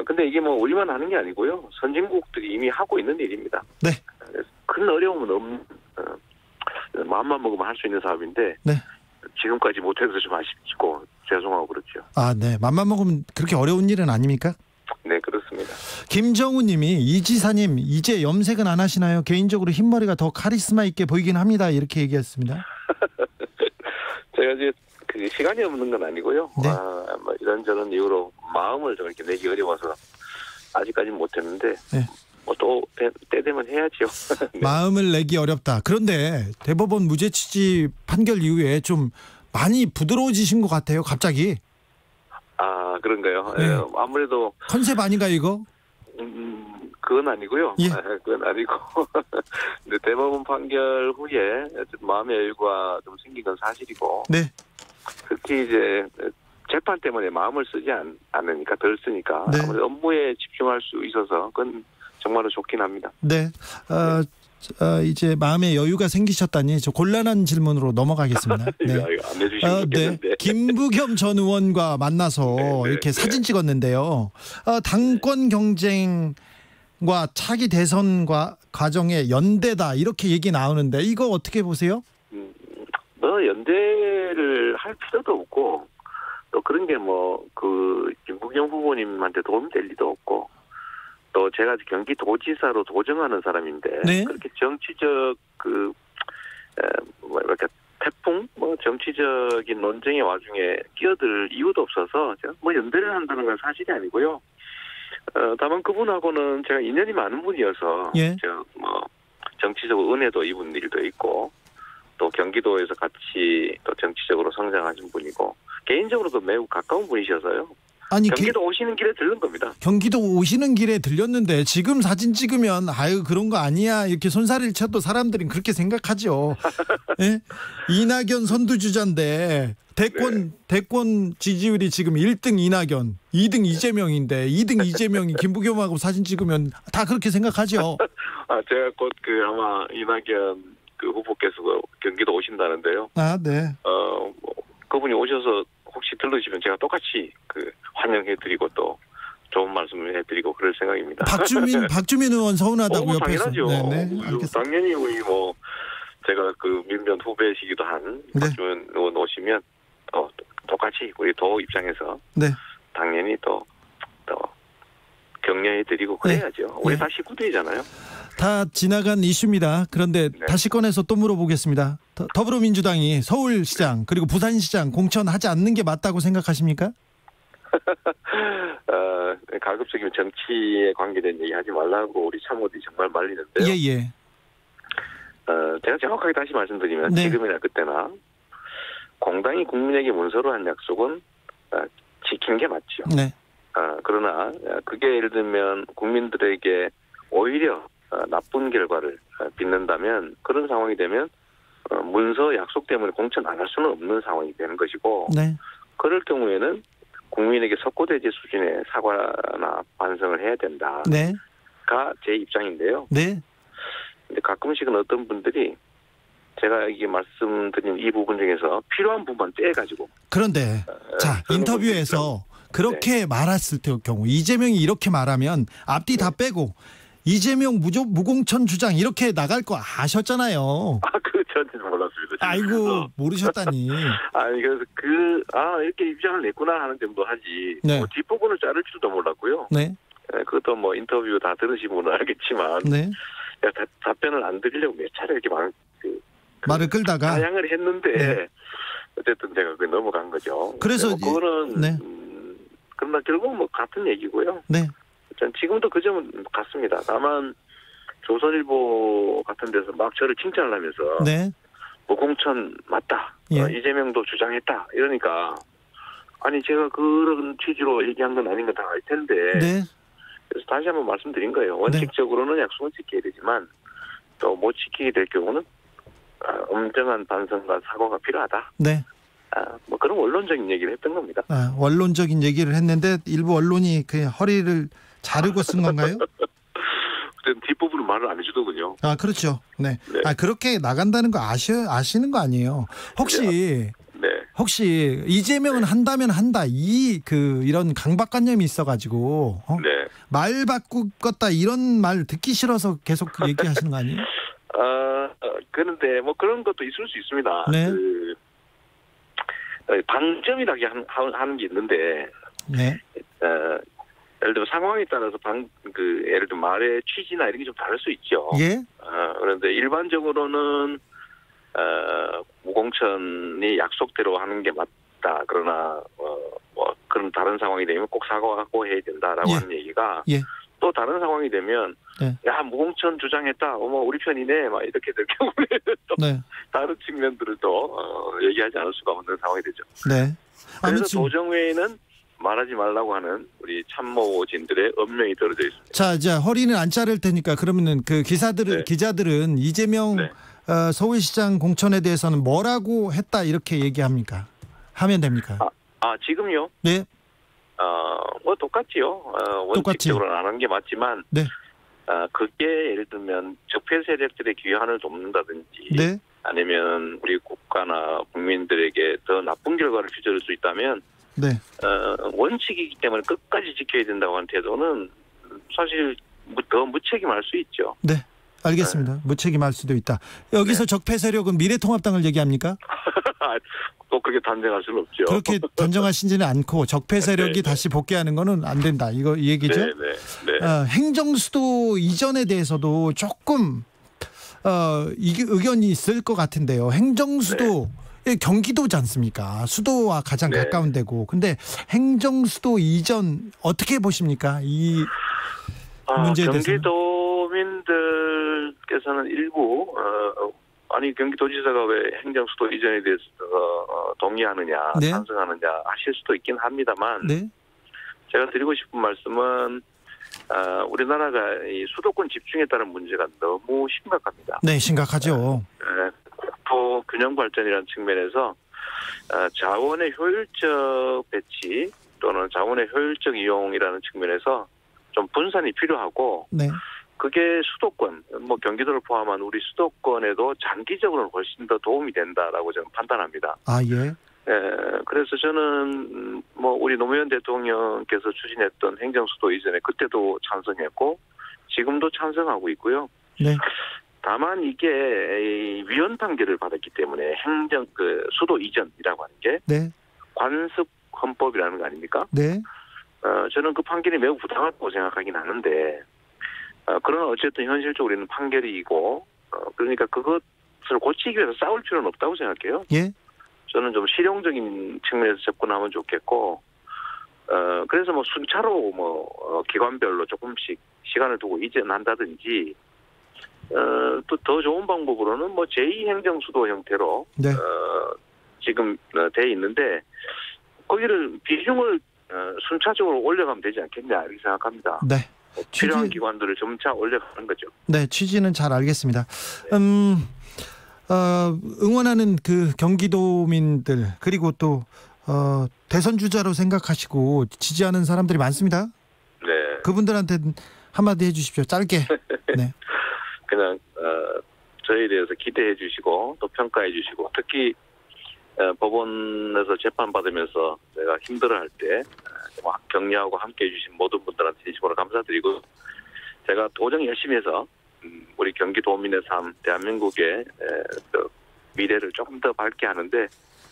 근데 이게 우리만 하는 게 아니고요. 선진국들이 이미 하고 있는 일입니다. 네. 큰 어려움은 없는, 마음만 먹으면 할 수 있는 사업인데. 네. 지금까지 못해서 좀 아쉽고 죄송하고 그렇죠. 네. 맘만 먹으면 그렇게 어려운 일은 아닙니까? 네, 그렇습니다. 김정우 님이 이 지사님 이제 염색은 안 하시나요? 개인적으로 흰머리가 더 카리스마 있게 보이긴 합니다. 이렇게 얘기했습니다. 제가 이제 시간이 없는 건 아니고요. 네. 이런저런 이유로 마음을 좀 이렇게 내기 어려워서 아직까지는 못했는데 네. 또 때 되면 해야죠. 네. 마음을 내기 어렵다. 그런데 대법원 무죄 취지 판결 이후에 좀 많이 부드러워지신 것 같아요. 갑자기. 그런가요? 네. 아무래도 컨셉 아닌가요, 이거? 그건 아니고요. 예. 그건 아니고. 근데 대법원 판결 후에 마음의 여유가 좀 생긴 건 사실이고. 네. 특히 이제 재판 때문에 마음을 쓰지 않으니까 덜 쓰니까 네. 아무래도 업무에 집중할 수 있어서 그건 정말로 좋긴 합니다. 네. 이제 마음의 여유가 생기셨다니 저 곤란한 질문으로 넘어가겠습니다. 네. 안 해주시면 좋겠는데. 네. 김부겸 전 의원과 만나서 네, 이렇게 사진 찍었는데요. 당권 경쟁과 차기 대선과 과정의 연대다 이렇게 얘기 나오는데 이거 어떻게 보세요? 연대를 할 필요도 없고 또 그런 게 김부겸 후보님한테 도움이 될 리도 없고 또 제가 경기도지사로 도정하는 사람인데 네. 그렇게 정치적 이렇게 태풍 정치적인 논쟁의 와중에 끼어들 이유도 없어서 제가 연대를 한다는 건 사실이 아니고요. 다만 그분하고는 제가 인연이 많은 분이어서 예. 제가 정치적으로 은혜도 입은 일도 있고 또 경기도에서 같이 또 정치적으로 성장하신 분이고 개인적으로도 매우 가까운 분이셔서요. 아니 경기도 오시는 길에 들른 겁니다. 경기도 오시는 길에 들렸는데 지금 사진 찍으면 그런 거 아니야 이렇게 손사래를 쳐도 사람들은 그렇게 생각하죠. 네? 이낙연 선두주자인데 대권 지지율이 지금 1등 이낙연, 2등 이재명인데 2등 이재명이 김부겸하고 사진 찍으면 다 그렇게 생각하죠. 제가 곧 아마 이낙연 후보께서 경기도 오신다는데요. 네. 그분이 오셔서 혹시 들르시면 제가 똑같이 환영해드리고 또 좋은 말씀을 해드리고 그럴 생각입니다. 박주민 의원 서운하다고 옆에서. 당연하죠. 네네, 알겠습니다. 당연히 우리 제가 민변 후배시기도 한 박주민 의원 오시면 똑같이 우리 도 입장에서 네. 당연히 또 격려해드리고 그래야죠. 네. 우리 네. 다 식구들이잖아요. 다 지나간 이슈입니다. 그런데 네. 다시 꺼내서 또 물어보겠습니다. 더불어민주당이 서울시장 그리고 부산시장 공천하지 않는 게 맞다고 생각하십니까? 가급적이면 정치에 관계된 얘기 하지 말라고 우리 참모들이 정말 말리는데요. 예예. 제가 정확하게 다시 말씀드리면 네. 지금이나 그때나 공당이 국민에게 문서로 한 약속은 지킨 게 맞죠. 네. 그러나 그게 예를 들면 국민들에게 오히려 나쁜 결과를 빚는다면 그런 상황이 되면 문서 약속 때문에 공천 안 할 수는 없는 상황이 되는 것이고 네. 그럴 경우에는 국민에게 석고대죄 수준의 사과나 반성을 해야 된다가 네. 제 입장인데요. 네. 근데 가끔씩은 어떤 분들이 제가 이게 말씀드린 이 부분 중에서 필요한 부분만 떼가지고 그런데 자 그런 인터뷰에서 그렇게 말했을 때 경우 이재명이 이렇게 말하면 앞뒤 다 빼고 이재명 무공천 주장 이렇게 나갈 거 아셨잖아요. 그 저한테는 몰랐습니다. 아이고 모르셨다니. 아니 그래서 이렇게 입장을 냈구나 하는 정도 하지. 네. 뭐 뒷부분을 자를 줄도 몰랐고요. 네. 그것도 뭐 인터뷰 다 들으신 분은 알겠지만 네. 제가 답변을 안 드리려고 몇 차례 이렇게 말을 끌다가 다양을 했는데 네. 어쨌든 제가 그게 넘어간 거죠. 그래서 그거는 네. 그러나 결국 뭐 같은 얘기고요. 네. 전 지금도 그 점은 같습니다. 다만 조선일보 같은 데서 막 저를 칭찬을 하면서 네. 무공천 맞다. 예. 이재명도 주장했다. 이러니까 아니 제가 그런 취지로 얘기한 건 아닌 건 다 알 텐데 네. 그래서 다시 한번 말씀드린 거예요. 원칙적으로는 약속은 지켜야 되지만 또 못 지키게 될 경우는 엄정한 반성과 사과가 필요하다. 네. 뭐 그런 원론적인 얘기를 했던 겁니다. 원론적인 얘기를 했는데 일부 언론이 그 허리를 자르고 쓴 건가요? 뒷부분은 말을 안 해주더군요. 그렇죠. 네. 네. 그렇게 나간다는 거 아시는 거 아니에요? 혹시 이재명은 한다면 한다 이런 강박관념이 있어가지고 네. 말 바꾸겠다 이런 말 듣기 싫어서 계속 그 얘기하시는 거 아니에요? 그런데 뭐 그런 것도 있을 수 있습니다. 네. 방점이라고 하는 게 있는데, 네. 예를 들면 상황에 따라서 예를 들면 말의 취지나 이런 게 좀 다를 수 있죠. 예. 그런데 일반적으로는 무공천이 약속대로 하는 게 맞다. 그러나 뭐 그런 다른 상황이 되면 꼭 사과하고 해야 된다라고 하는 얘기가 또 다른 상황이 되면 야 무공천 주장했다. 우리 편이네. 막 이렇게 될 경우에는 또 다른 측면들을 또 얘기하지 않을 수가 없는 상황이 되죠. 네. 그래서 도정회의는 말하지 말라고 하는 우리 참모진들의 엄명이 떨어져 있습니다. 자, 이제 허리는 안 자를 테니까 그러면은 그 기자들은 이재명 서울시장 공천에 대해서는 뭐라고 했다 이렇게 얘기합니까? 하면 됩니까? 지금요? 네. 뭐 똑같지요. 원칙적으로는 안 한 게 맞지만, 네. 그게 예를 들면 적폐 세력들의 귀환을 돕는다든지, 네. 아니면 우리 국가나 국민들에게 더 나쁜 결과를 빚어줄 수 있다면, 네. 원칙이기 때문에 끝까지 지켜야 된다고 하는 태도는 사실 더 무책임할 수 있죠. 네. 알겠습니다. 무책임할 수도 있다. 여기서 적폐 세력은 미래통합당을 얘기합니까? 또 그렇게 단정할 수는 없죠. 그렇게 단정하시지는 않고 적폐 세력이 다시 복귀하는 거는 안 된다. 이 얘기죠. 네. 행정수도 이전에 대해서도 조금 이게 의견이 있을 것 같은데요. 행정수도 경기도지 않습니까? 수도와 가장 가까운 데고. 근데 행정수도 이전 어떻게 보십니까? 이 문제에 대해서. 경기도민들께서는 일부 경기도지사가 왜 행정수도 이전에 대해서 동의하느냐, 찬성하느냐 하실 수도 있긴 합니다만, 제가 드리고 싶은 말씀은 우리나라가 이 수도권 집중에 따른 문제가 너무 심각합니다. 네, 심각하죠. 국토 균형 발전이라는 측면에서 자원의 효율적 배치 또는 자원의 효율적 이용이라는 측면에서 좀 분산이 필요하고, 그게 수도권, 경기도를 포함한 우리 수도권에도 장기적으로는 훨씬 더 도움이 된다라고 저는 판단합니다. 그래서 저는 우리 노무현 대통령께서 추진했던 행정수도 이전에 그때도 찬성했고 지금도 찬성하고 있고요. 다만 이게 위헌 판결을 받았기 때문에 수도 이전이라고 하는 게 관습 헌법이라는 거 아닙니까? 저는 그 판결이 매우 부당하다고 생각하긴 하는데 그러나 어쨌든 현실적으로 있는 판결이고 그러니까 그것을 고치기 위해서 싸울 필요는 없다고 생각해요. 예. 저는 좀 실용적인 측면에서 접근하면 좋겠고 그래서 뭐 순차로 기관별로 조금씩 시간을 두고 이전한다든지 또 더 좋은 방법으로는 뭐 제2행정수도 형태로 네. 지금 돼 있는데 거기를 비중을 순차적으로 올려가면 되지 않겠냐 이렇게 생각합니다. 네. 필요한 기관들을 점차 올려가는 거죠. 네, 취지는 잘 알겠습니다. 응원하는 그 경기도민들 그리고 또 대선 주자로 생각하시고 지지하는 사람들이 많습니다. 네. 그분들한테 한마디 해주십시오. 짧게. 네. 그냥 저희에 대해서 기대해 주시고 또 평가해 주시고 특히 법원에서 재판 받으면서 제가 힘들어할 때 격려하고 함께해 주신 모든 분들한테 진심으로 감사드리고 제가 도정 열심히 해서 우리 경기도민의 삶, 대한민국의 미래를 조금 더 밝게 하는데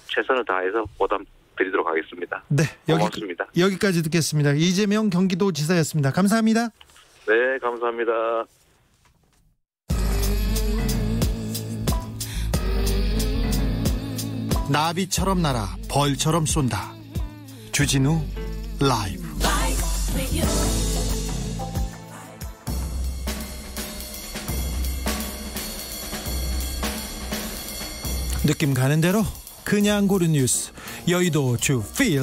최선을 다해서 보답드리도록 하겠습니다. 네, 고맙습니다. 여기까지 듣겠습니다. 이재명 경기도지사였습니다. 감사합니다. 네, 감사합니다. 나비처럼 날아 벌처럼 쏜다. 주진우 라이브. 느낌 가는 대로 그냥 고른 뉴스 여의도 주필.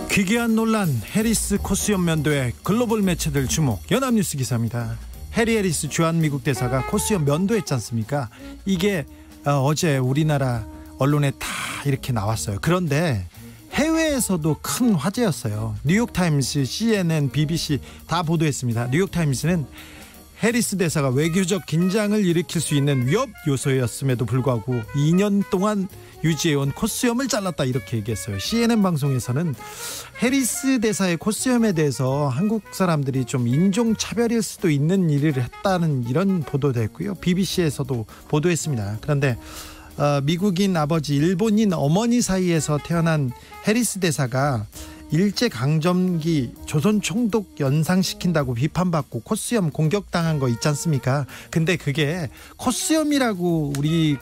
기괴한 논란 해리스 코스염 면도에 글로벌 매체들 주목. 연합뉴스 기사입니다. 해리 해리스 주한 미국 대사가 코스염 면도했지 않습니까? 이게 어제 우리나라 언론에 다 이렇게 나왔어요. 그런데 해외에서도 큰 화제였어요. 뉴욕타임스, CNN, BBC 다 보도했습니다. 뉴욕타임스는 해리스 대사가 외교적 긴장을 일으킬 수 있는 위협 요소였음에도 불구하고 2년 동안 유지해온 코스염을 잘랐다 이렇게 얘기했어요. CNN 방송에서는 해리스 대사의 코스염에 대해서 한국 사람들이 좀 인종차별일 수도 있는 일을 했다는 이런 보도도 했고요. BBC에서도 보도했습니다. 그런데 미국인 아버지, 일본인 어머니 사이에서 태어난 해리스 대사가 일제강점기 조선 총독 연상시킨다고 비판받고 코스염 공격당한 거 있지 않습니까? 근데 그게 코스염이라고 우리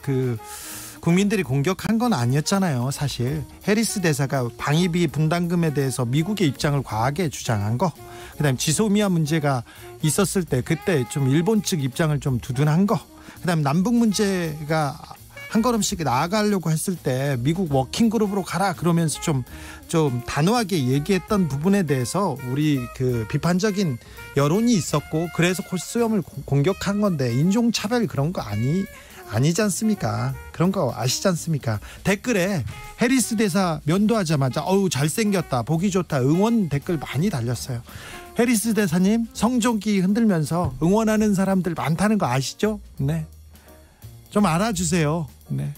국민들이 공격한 건 아니었잖아요. 사실 해리스 대사가 방위비 분담금에 대해서 미국의 입장을 과하게 주장한 거, 그다음 지소미아 문제가 있었을 때 그때 좀 일본 측 입장을 좀 두둔한 거, 그다음 남북 문제가 한 걸음씩 나아가려고 했을 때 미국 워킹그룹으로 가라 그러면서 좀 단호하게 얘기했던 부분에 대해서 우리 비판적인 여론이 있었고 그래서 코스염을 공격한 건데 인종차별 그런 거 아니지 않습니까? 그런 거 아시지 않습니까? 댓글에 해리스 대사 면도하자마자 어우 잘생겼다, 보기 좋다 응원 댓글 많이 달렸어요. 해리스 대사님 성종기 흔들면서 응원하는 사람들 많다는 거 아시죠? 네, 좀 알아주세요. 네,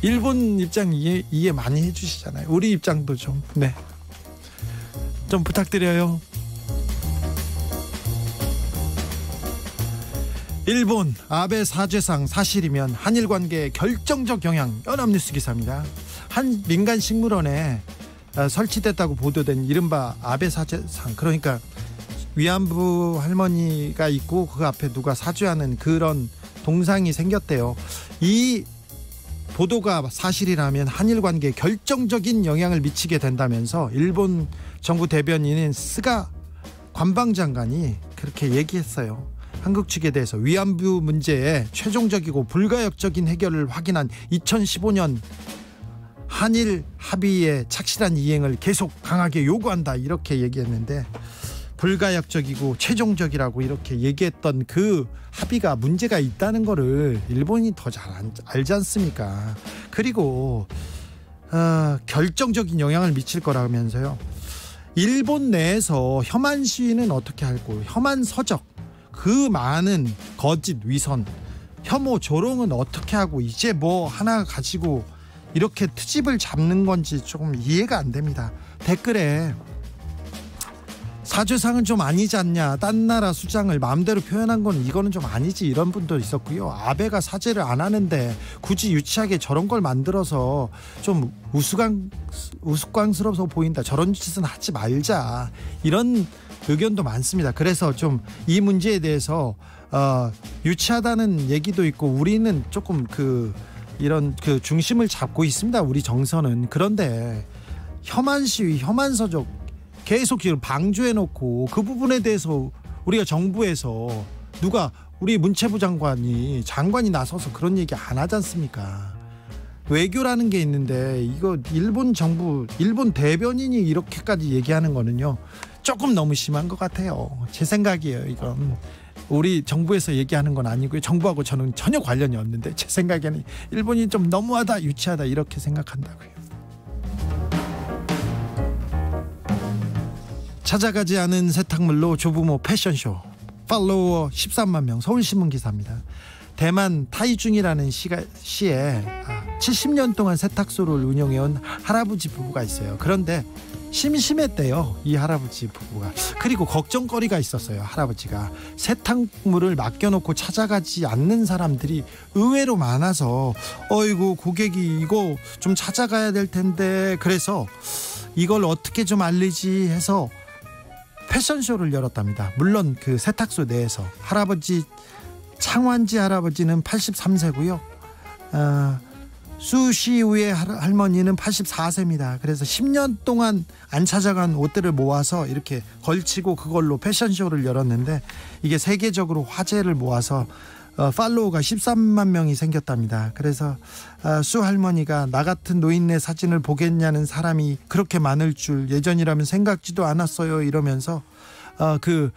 일본 입장 이해 많이 해주시잖아요. 우리 입장도 좀 부탁드려요. 일본 아베 사죄상 사실이면 한일 관계에 결정적 영향. 연합뉴스 기사입니다. 한 민간 식물원에 설치됐다고 보도된 이른바 아베 사죄상, 그러니까 위안부 할머니가 있고 그 앞에 누가 사죄하는 그런 동상이 생겼대요. 이 보도가 사실이라면 한일 관계에 결정적인 영향을 미치게 된다면서 일본 정부 대변인인 스가 관방장관이 그렇게 얘기했어요. 한국 측에 대해서 위안부 문제에 최종적이고 불가역적인 해결을 확인한 2015년 한일 합의의 착실한 이행을 계속 강하게 요구한다 이렇게 얘기했는데, 불가역적이고 최종적이라고 이렇게 얘기했던 그 합의가 문제가 있다는 거를 일본이 더 잘 알지 않습니까? 그리고 결정적인 영향을 미칠 거라면서요. 일본 내에서 혐한 시위는 어떻게 하고, 혐한 서적, 그 많은 거짓 위선, 혐오 조롱은 어떻게 하고, 이제 뭐 하나 가지고 이렇게 트집을 잡는 건지 조금 이해가 안 됩니다. 댓글에 사죄상은 좀 아니지 않냐, 딴 나라 수장을 마음대로 표현한 건 이거는 좀 아니지, 이런 분도 있었고요. 아베가 사죄를 안 하는데 굳이 유치하게 저런 걸 만들어서 좀 우스꽝스러워서 보인다, 저런 짓은 하지 말자, 이런 의견도 많습니다. 그래서 좀 이 문제에 대해서 유치하다는 얘기도 있고, 우리는 조금 이런 중심을 잡고 있습니다, 우리 정서는. 그런데 혐한 시위, 혐한 서적 계속 방조해놓고, 그 부분에 대해서 우리가 정부에서 우리 문체부 장관이 나서서 그런 얘기 안 하지 않습니까? 외교라는 게 있는데, 이거 일본 정부, 일본 대변인이 이렇게까지 얘기하는 거는요, 조금 너무 심한 것 같아요. 제 생각이에요. 이건 우리 정부에서 얘기하는 건 아니고요, 정부하고 저는 전혀 관련이 없는데, 제 생각에는 일본이 좀 너무하다, 유치하다, 이렇게 생각한다고요. 찾아가지 않은 세탁물로 조부모 패션쇼, 팔로워 13만 명, 서울신문 기사입니다. 대만 타이중이라는 시에 70년 동안 세탁소를 운영해온 할아버지 부부가 있어요. 그런데 심심했대요, 이 할아버지 부부가. 그리고 걱정거리가 있었어요. 할아버지가 세탁물을 맡겨놓고 찾아가지 않는 사람들이 의외로 많아서, 어이구, 고객이 이거 좀 찾아가야 될 텐데, 그래서 이걸 어떻게 좀 알리지 해서 패션쇼를 열었답니다. 물론 그 세탁소 내에서. 창완지 할아버지는 83세고요. 수시우의 할머니는 84세입니다. 그래서 10년 동안 안 찾아간 옷들을 모아서 이렇게 걸치고 그걸로 패션쇼를 열었는데, 이게 세계적으로 화제를 모아서 팔로워가 13만 명이 생겼답니다. 그래서 수 할머니가 나 같은 노인네 사진을 보겠냐는 사람이 그렇게 많을 줄 예전이라면 생각지도 않았어요, 이러면서 그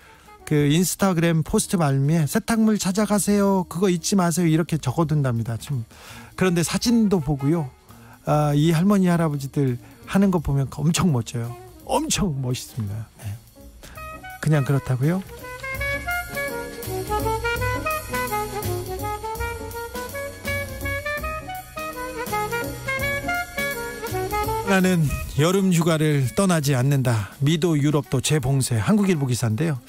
인스타그램 포스트 말미에 세탁물 찾아가세요, 그거 잊지 마세요, 이렇게 적어둔답니다. 그런데 사진도 보고요, 이 할머니 할아버지들 하는 거 보면 엄청 멋져요. 엄청 멋있습니다. 네. 그냥 그렇다고요? 나는 여름 휴가를 떠나지 않는다. 미도 유럽도 재봉쇄. 한국일보 기사인데요.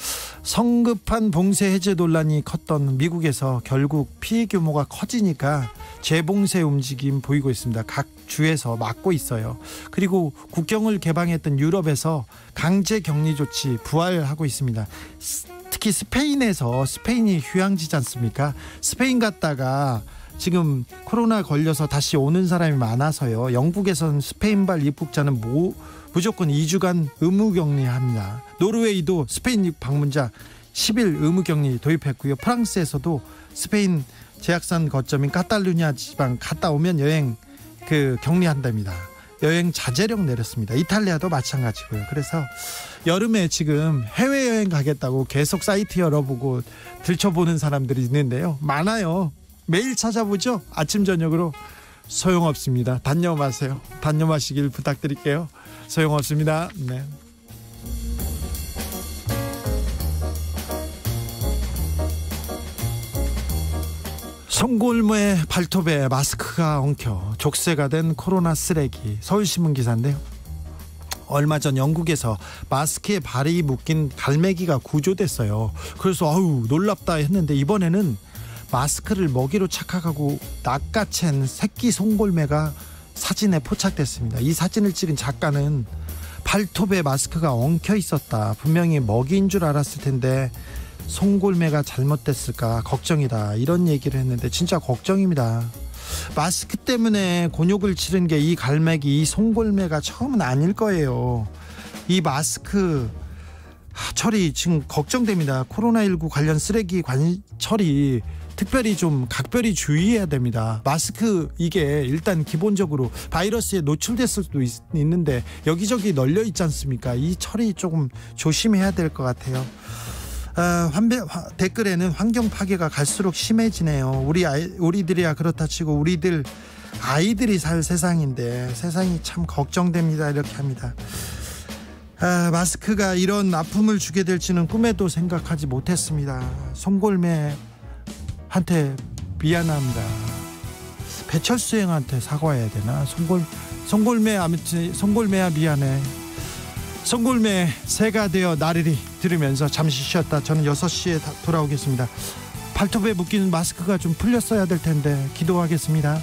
성급한 봉쇄 해제 논란이 컸던 미국에서 결국 피해 규모가 커지니까 재봉쇄 움직임 보이고 있습니다. 각 주에서 막고 있어요. 그리고 국경을 개방했던 유럽에서 강제 격리 조치 부활하고 있습니다. 특히 스페인이 휴양지지 않습니까? 스페인 갔다가 지금 코로나 걸려서 다시 오는 사람이 많아서요, 영국에서는 스페인발 입국자는 무조건 2주간 의무격리합니다. 노르웨이도 스페인 방문자 10일 의무격리 도입했고요. 프랑스에서도 스페인 제약산 거점인 카탈루냐 지방 갔다 오면 여행 격리한답니다. 여행 자제령 내렸습니다. 이탈리아도 마찬가지고요. 그래서 여름에 지금 해외여행 가겠다고 계속 사이트 열어보고 들춰보는 사람들이 있는데요, 많아요. 매일 찾아보죠. 아침 저녁으로. 소용없습니다. 단념하세요. 단념하시길 부탁드릴게요. 소용없습니다. 네. 송골매 발톱에 마스크가 엉켜 족쇄가 된 코로나 쓰레기. 서울신문 기사인데요. 얼마 전 영국에서 마스크에 발이 묶인 갈매기가 구조됐어요. 그래서 놀랍다 했는데, 이번에는 마스크를 먹이로 착각하고 낚아챈 새끼 송골매가 사진에 포착됐습니다. 이 사진을 찍은 작가는 발톱에 마스크가 엉켜 있었다, 분명히 먹이인 줄 알았을 텐데 송골매가 잘못됐을까 걱정이다, 이런 얘기를 했는데 진짜 걱정입니다. 마스크 때문에 곤욕을 치른 게 이 갈매기, 이 송골매가 처음은 아닐 거예요. 이 마스크 처리 지금 걱정됩니다. 코로나19 관련 쓰레기 처리 특별히 좀 각별히 주의해야 됩니다. 마스크 이게 일단 기본적으로 바이러스에 노출됐을 수도 있는데 여기저기 널려 있지 않습니까? 이 처리 조금 조심해야 될 것 같아요. 댓글에는 환경 파괴가 갈수록 심해지네요. 우리들이야 그렇다 치고 우리들 아이들이 살 세상인데 세상이 참 걱정됩니다. 이렇게 합니다. 마스크가 이런 아픔을 주게 될지는 꿈에도 생각하지 못했습니다. 송골매한테 미안합니다. 배철수 형한테 사과해야 되나? 송골매 아무튼 송골매야 미안해. 송골매 새가 되어 나르리 들으면서 잠시 쉬었다 저는 6시에 돌아오겠습니다. 발톱에 묶이는 마스크가 좀 풀렸어야 될 텐데 기도하겠습니다.